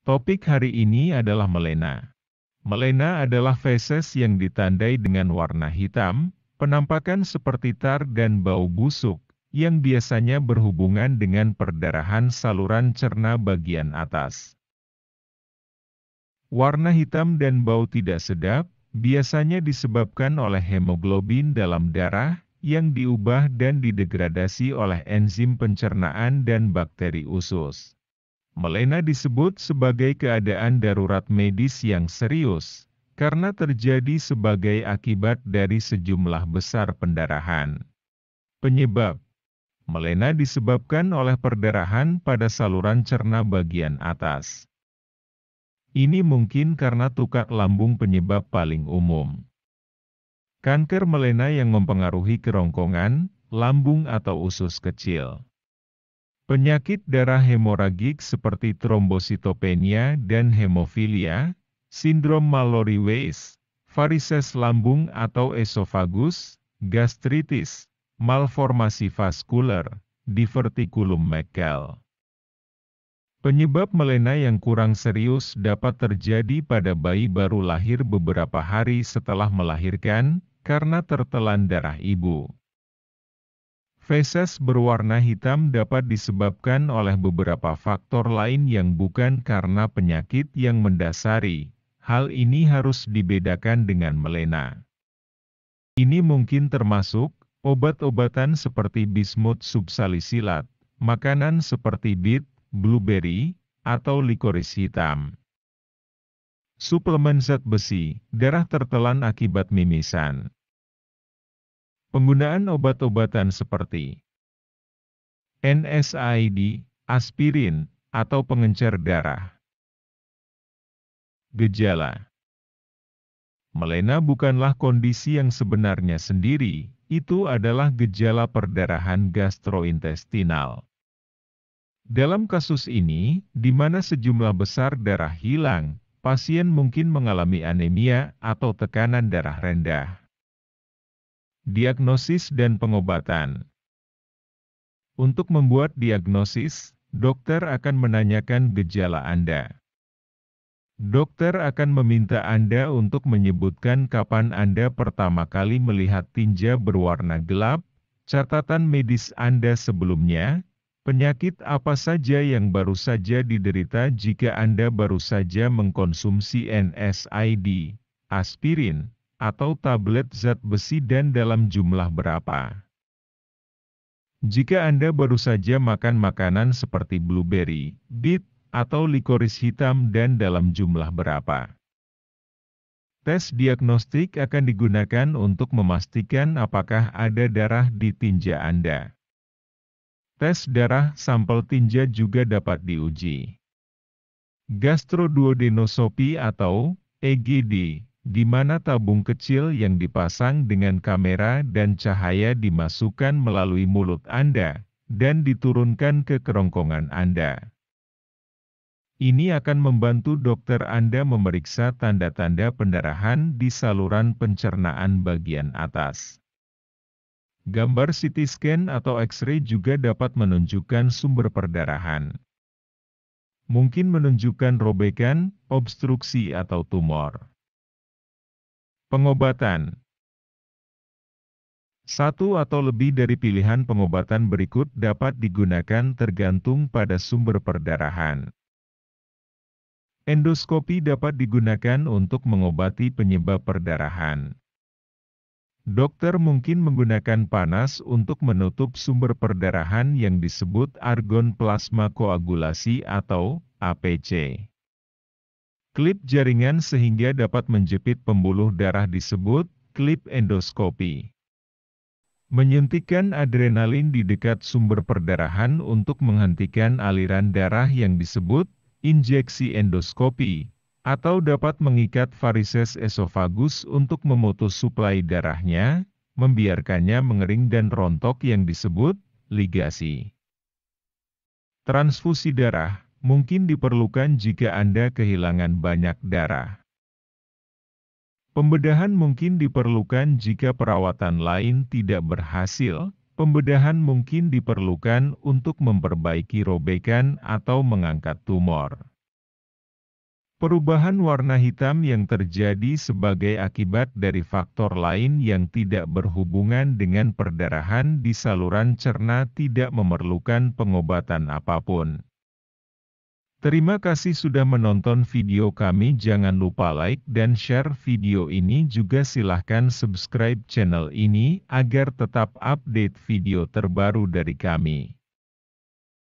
Topik hari ini adalah melena. Melena adalah feses yang ditandai dengan warna hitam, penampakan seperti tar dan bau busuk, yang biasanya berhubungan dengan perdarahan saluran cerna bagian atas. Warna hitam dan bau tidak sedap, biasanya disebabkan oleh hemoglobin dalam darah, yang diubah dan didegradasi oleh enzim pencernaan dan bakteri usus. Melena disebut sebagai keadaan darurat medis yang serius, karena terjadi sebagai akibat dari sejumlah besar pendarahan. Penyebab melena disebabkan oleh perdarahan pada saluran cerna bagian atas. Ini mungkin karena tukak lambung penyebab paling umum. Kanker melena yang mempengaruhi kerongkongan, lambung atau usus kecil. Penyakit darah hemoragik seperti trombositopenia dan hemofilia, sindrom Mallory-Weiss, varises lambung atau esofagus, gastritis, malformasi vaskular, divertikulum Meckel. Penyebab melena yang kurang serius dapat terjadi pada bayi baru lahir beberapa hari setelah melahirkan, karena tertelan darah ibu. Feses berwarna hitam dapat disebabkan oleh beberapa faktor lain yang bukan karena penyakit yang mendasari. Hal ini harus dibedakan dengan melena. Ini mungkin termasuk obat-obatan seperti bismut subsalisilat, makanan seperti bit, blueberry, atau likoris hitam. Suplemen zat besi, darah tertelan akibat mimisan. Penggunaan obat-obatan seperti NSAID, aspirin, atau pengencer darah. Gejala melena bukanlah kondisi yang sebenarnya sendiri, itu adalah gejala perdarahan gastrointestinal. Dalam kasus ini, di mana sejumlah besar darah hilang, pasien mungkin mengalami anemia atau tekanan darah rendah. Diagnosis dan pengobatan. Untuk membuat diagnosis, dokter akan menanyakan gejala Anda. Dokter akan meminta Anda untuk menyebutkan kapan Anda pertama kali melihat tinja berwarna gelap, catatan medis Anda sebelumnya, penyakit apa saja yang baru saja diderita jika Anda baru saja mengkonsumsi NSAID, aspirin, atau tablet zat besi dan dalam jumlah berapa. Jika Anda baru saja makan makanan seperti blueberry, bit, atau likoris hitam dan dalam jumlah berapa. Tes diagnostik akan digunakan untuk memastikan apakah ada darah di tinja Anda. Tes darah sampel tinja juga dapat diuji. Gastroduodenoskopi atau EGD, di mana tabung kecil yang dipasang dengan kamera dan cahaya dimasukkan melalui mulut Anda, dan diturunkan ke kerongkongan Anda. Ini akan membantu dokter Anda memeriksa tanda-tanda pendarahan di saluran pencernaan bagian atas. Gambar CT scan atau X-ray juga dapat menunjukkan sumber perdarahan. Mungkin menunjukkan robekan, obstruksi atau tumor. Pengobatan. Satu atau lebih dari pilihan pengobatan berikut dapat digunakan tergantung pada sumber perdarahan. Endoskopi dapat digunakan untuk mengobati penyebab perdarahan. Dokter mungkin menggunakan panas untuk menutup sumber perdarahan yang disebut argon plasma koagulasi atau APC. Klip jaringan sehingga dapat menjepit pembuluh darah disebut klip endoskopi. Menyuntikkan adrenalin di dekat sumber perdarahan untuk menghentikan aliran darah yang disebut injeksi endoskopi, atau dapat mengikat varises esofagus untuk memutus suplai darahnya, membiarkannya mengering dan rontok yang disebut ligasi. Transfusi darah mungkin diperlukan jika Anda kehilangan banyak darah. Pembedahan mungkin diperlukan jika perawatan lain tidak berhasil. Pembedahan mungkin diperlukan untuk memperbaiki robekan atau mengangkat tumor. Perubahan warna hitam yang terjadi sebagai akibat dari faktor lain yang tidak berhubungan dengan perdarahan di saluran cerna tidak memerlukan pengobatan apapun. Terima kasih sudah menonton video kami. Jangan lupa like dan share video ini, juga silahkan subscribe channel ini agar tetap update video terbaru dari kami.